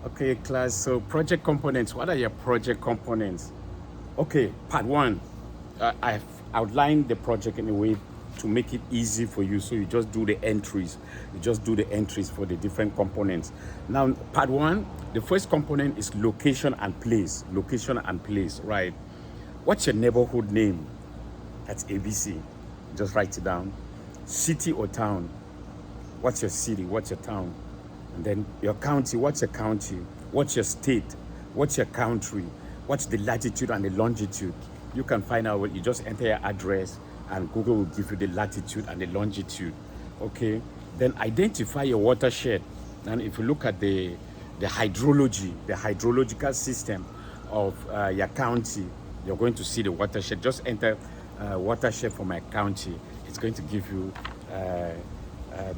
Okay, class. So project components. What are your project components? Okay, part one. I've outlined the project in a way to make it easy for you. So you just do the entries. You just do the entries for the different components. Now, part one, the first component is location and place. Location and place, right? What's your neighborhood name? That's ABC. Just write it down. City or town? What's your city? What's your town? And then your county. What's your county? What's your state? What's your country? What's the latitude and the longitude? You can find out what you just enter your address and Google will give you the latitude and the longitude. Okay. Then identify your watershed. And if you look at the hydrology, the hydrological system of your county, you're going to see the watershed. Just enter watershed for my county. It's going to give you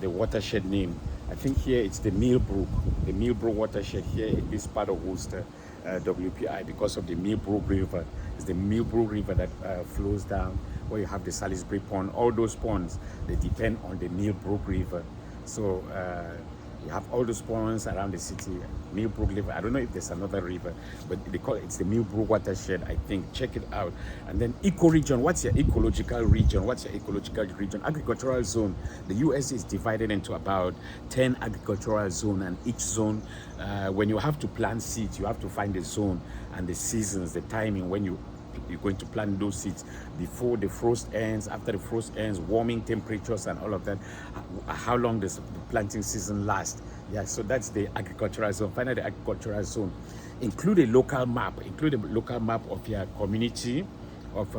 the watershed name. I think here it's the Millbrook watershed here in this part of Worcester, WPI, because of the Millbrook River. It's the Millbrook River that flows down where you have the Salisbury Pond. All those ponds, they depend on the Millbrook River. So you have all those ponds around the city, Millbrook River. I don't know if there's another river, but they call it, it's the Millbrook watershed, I think. Check it out. And then ecoregion. What's your ecological region? What's your ecological region? Agricultural zone. The US is divided into about 10 agricultural zones, and each zone, when you have to plant seeds, you have to find the zone and the seasons, the timing when you're going to plant those seeds before the frost ends, after the frost ends, warming temperatures and all of that. How long does the planting season last? Yeah, so that's the agricultural zone. Find out the agricultural zone. Include a local map. Include a local map of your community, of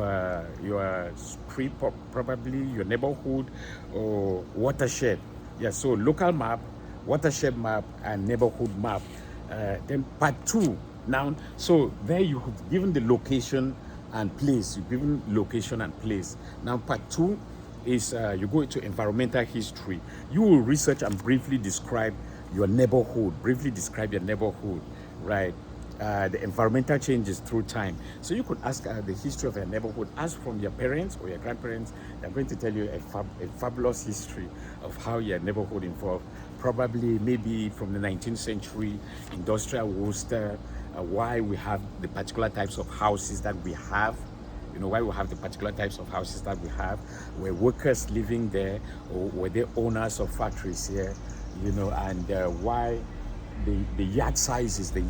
your street, probably your neighborhood or watershed. Yeah, so local map, watershed map, and neighborhood map. Then part two. Now, so there you have given the location and place. You've given location and place. Now, part two is you go into environmental history. You will research and briefly describe your neighborhood. Briefly describe your neighborhood, right? The environmental changes through time. So you could ask the history of your neighborhood. Ask from your parents or your grandparents. They're going to tell you a fabulous history of how your neighborhood evolved. Probably maybe from the 19th century, industrial Worcester, why we have the particular types of houses that we have. You know, why we have the particular types of houses that we have. Were workers living there, or were they owners of factories here? You know, and why the yard sizes, the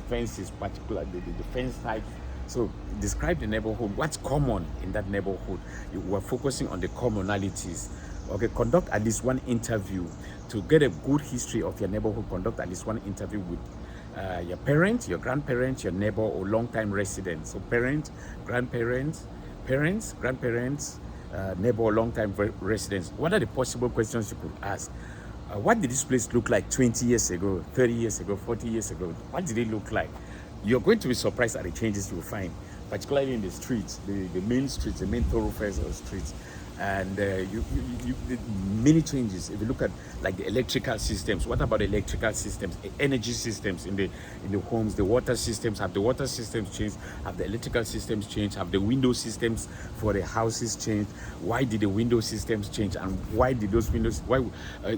fences, particular the fence type. So describe the neighborhood. What's common in that neighborhood? We're focusing on the commonalities. Okay, conduct at least one interview to get a good history of your neighborhood. Conduct at least one interview with your parents, your grandparents, your neighbor, or long-time residents. So parents, grandparents, grandparents, neighbor, or long-time residents. What are the possible questions you could ask? What did this place look like 20 years ago, 30 years ago, 40 years ago? What did it look like? You're going to be surprised at the changes you'll find, particularly in the streets, the main streets, the main thoroughfares or streets. And many changes. If you look at like the electrical systems, what about electrical systems, energy systems in the homes? The water systems, have the water systems changed? Have the electrical systems changed? Have the window systems for the houses changed? Why did the window systems change? And why did those windows? Why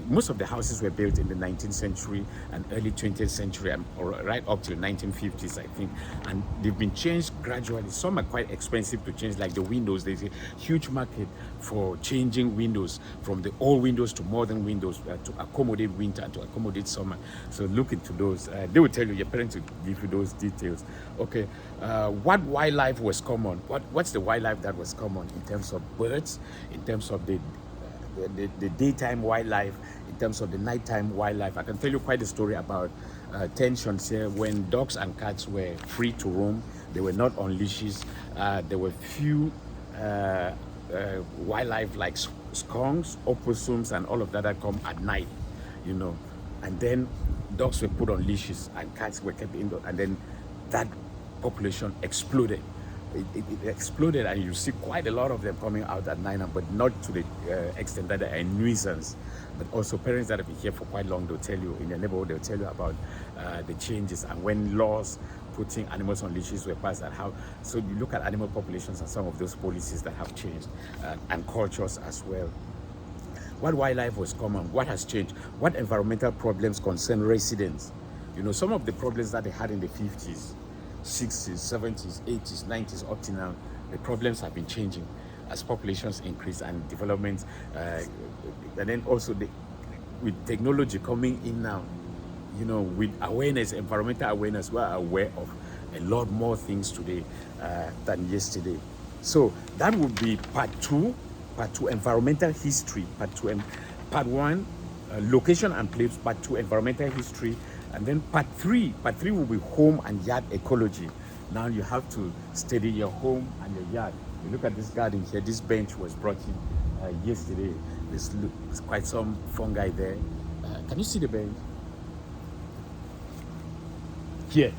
most of the houses were built in the 19th century and early 20th century, or right up to the 1950s, I think, and they've been changed gradually. Some are quite expensive to change, like the windows. There's a huge market for changing windows from the old windows to modern windows to accommodate winter and to accommodate summer. So look into those. They will tell you, your parents will give you those details. Okay, what wildlife was common? What's the wildlife that was common in terms of birds, in terms of the daytime wildlife, in terms of the nighttime wildlife? I can tell you quite a story about tensions here when dogs and cats were free to roam. They were not on leashes. There were few wildlife like skunks, opossums, and all of that come at night, you know. And then dogs were put on leashes and cats were kept indoors, and then that population exploded. It exploded, and you see quite a lot of them coming out at night, but not to the extent that they're a nuisance. But also parents that have been here for quite long, they'll tell you, in your neighborhood, they'll tell you about the changes and when laws putting animals on leashes were passed, and how. So you look at animal populations and some of those policies that have changed, and cultures as well. What wildlife was common? What has changed? What environmental problems concern residents? You know, some of the problems that they had in the 50s, 60s, 70s, 80s, 90s, up to now, the problems have been changing as populations increase and development, and then also with technology coming in now, you know, with awareness, environmental awareness, we're aware of a lot more things today than yesterday. So that would be part two, environmental history, part one, location and place, part two, environmental history, and then part three will be home and yard ecology. Now you have to study your home and your yard. You look at this garden here, this bench was brought in yesterday. There's quite some fungi there. Can you see the bench? Here.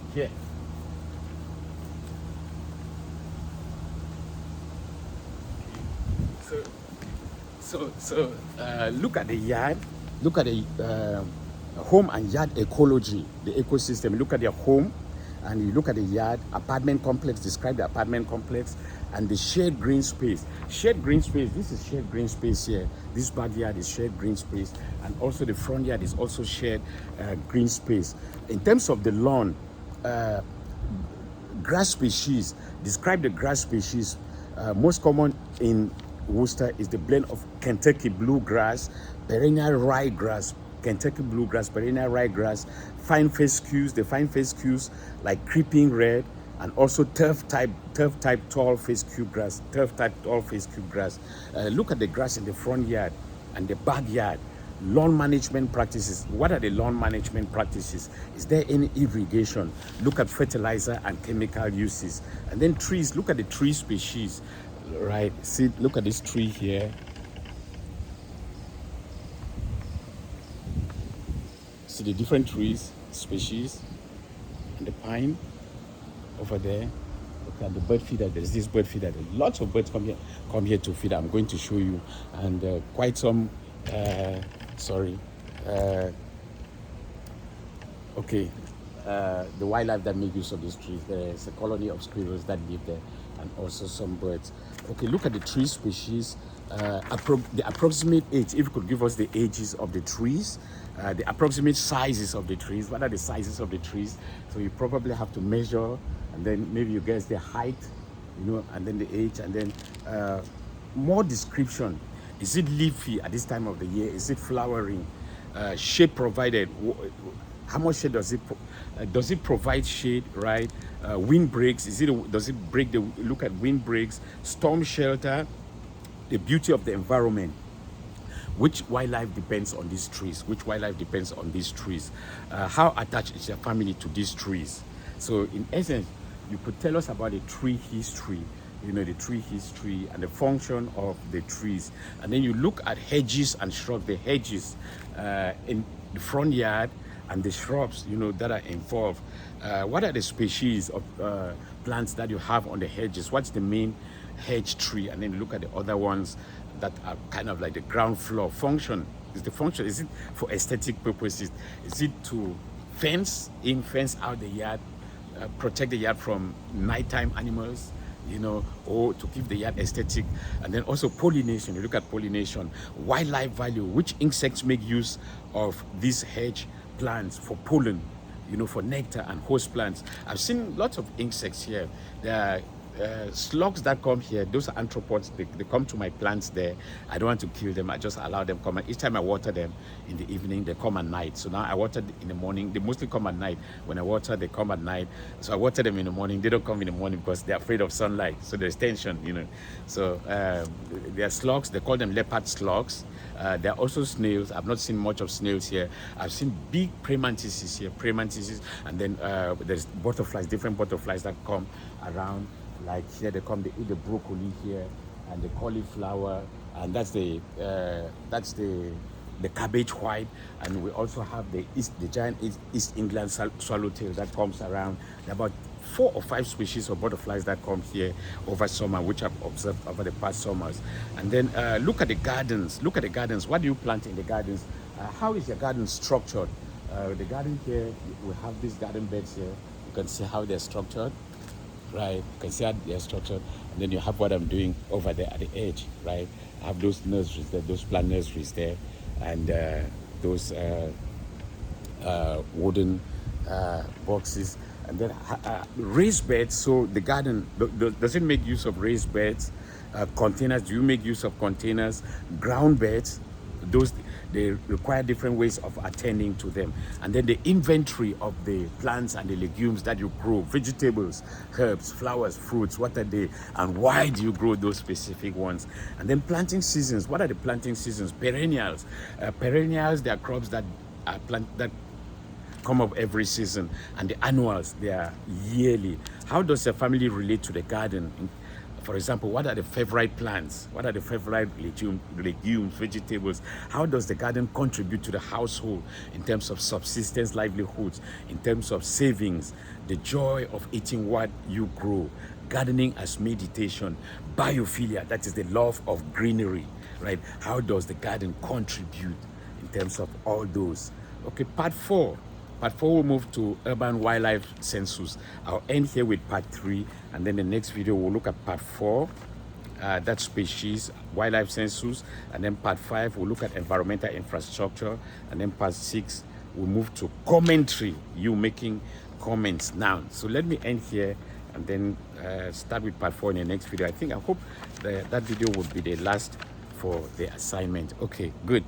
So look at the yard, look at the home and yard ecology, the ecosystem. Look at your home and you look at the yard, apartment complex, describe the apartment complex, and the shared green space. Shared green space, this is shared green space here. This backyard is shared green space, and also the front yard is also shared green space. In terms of the lawn, grass species, describe the grass species. Most common in Worcester is the blend of Kentucky bluegrass, perennial ryegrass, Kentucky bluegrass, perennial ryegrass, fine fescues, the fine fescues like creeping red, and also turf type tall fescue grass, look at the grass in the front yard and the backyard. Lawn management practices. What are the lawn management practices? Is there any irrigation? Look at fertilizer and chemical uses. And then trees, look at the tree species, right? See, look at this tree here. See the different trees, species, and the pine over there. Look at the bird feeder. There's this bird feeder. Lots of birds come here to feed. I'm going to show you, and quite some. Okay, the wildlife that make use of these trees. There's a colony of squirrels that live there, and also some birds. Okay, look at the tree species. The approximate age, if you could give us the ages of the trees, the approximate sizes of the trees. What are the sizes of the trees? So you probably have to measure, and then maybe you guess the height, you know, and then the age, and then more description. Is it leafy at this time of the year? Is it flowering? Shade provided. How much shade does it provide shade, right? Wind breaks. Does it break the? Look at wind breaks. Storm shelter. The beauty of the environment. Which wildlife depends on these trees? How attached is your family to these trees? So in essence, you could tell us about the tree history, you know, the tree history and the function of the trees. And then you look at hedges and shrubs, the hedges in the front yard and the shrubs, you know, that are involved. What are the species of plants that you have on the hedges? What's the main hedge tree? And then look at the other ones that are kind of like the ground floor. Function, is it for aesthetic purposes? Is it to fence out the yard, protect the yard from nighttime animals, you know, or to keep the yard aesthetic? And then also pollination. You look at pollination. Wildlife value. Which insects make use of these hedge plants for pollen, you know, for nectar and host plants? I've seen lots of insects here. There are slugs that come here. Those are arthropods. They come to my plants there. I don't want to kill them. I just allow them come. Each time I water them in the evening, they come at night. So now I water in the morning. They mostly come at night. When I water, they come at night. So I water them in the morning. They don't come in the morning because they're afraid of sunlight. So there's tension, you know. So there are slugs. They call them leopard slugs. There are also snails. I've not seen much of snails here. I've seen big praying mantises here, and then there's butterflies, different butterflies that come around. Like here, they eat the broccoli here and the cauliflower, and that's the cabbage white. And we also have the giant East England swallowtail that comes around. There are about 4 or 5 species of butterflies that come here over summer, which I've observed over the past summers. And then look at the gardens. What do you plant in the gardens? How is your garden structured? The garden here, we have these garden beds here. You can see how they're structured. Right, you can see how they're structured, and then you have what I'm doing over there at the edge, right? I have those nurseries there, those plant nurseries there, and those wooden boxes, and then raised beds. So the garden, does it make use of raised beds? Containers, do you make use of containers? Ground beds, those, they require different ways of attending to them. And then the inventory of the plants and the legumes that you grow, vegetables, herbs, flowers, fruits, what are they and why do you grow those specific ones? And then planting seasons, what are the planting seasons? Perennials. Perennials, they are crops that are that come up every season, and the annuals, they are yearly. How does a family relate to the garden? For example, what are the favorite plants? What are the favorite legumes, vegetables? How does the garden contribute to the household in terms of subsistence, livelihoods, in terms of savings, the joy of eating what you grow, gardening as meditation, biophilia, that is the love of greenery, right? How does the garden contribute in terms of all those? Okay, part 4. Part 4 will move to urban wildlife census. I'll end here with part 3, and then the next video we'll look at part 4, that species, wildlife census, and then part 5 we'll look at environmental infrastructure, and then part 6 we'll move to commentary, you making comments now. So let me end here and then start with part 4 in the next video. I hope that video would be the last for the assignment. Okay, good.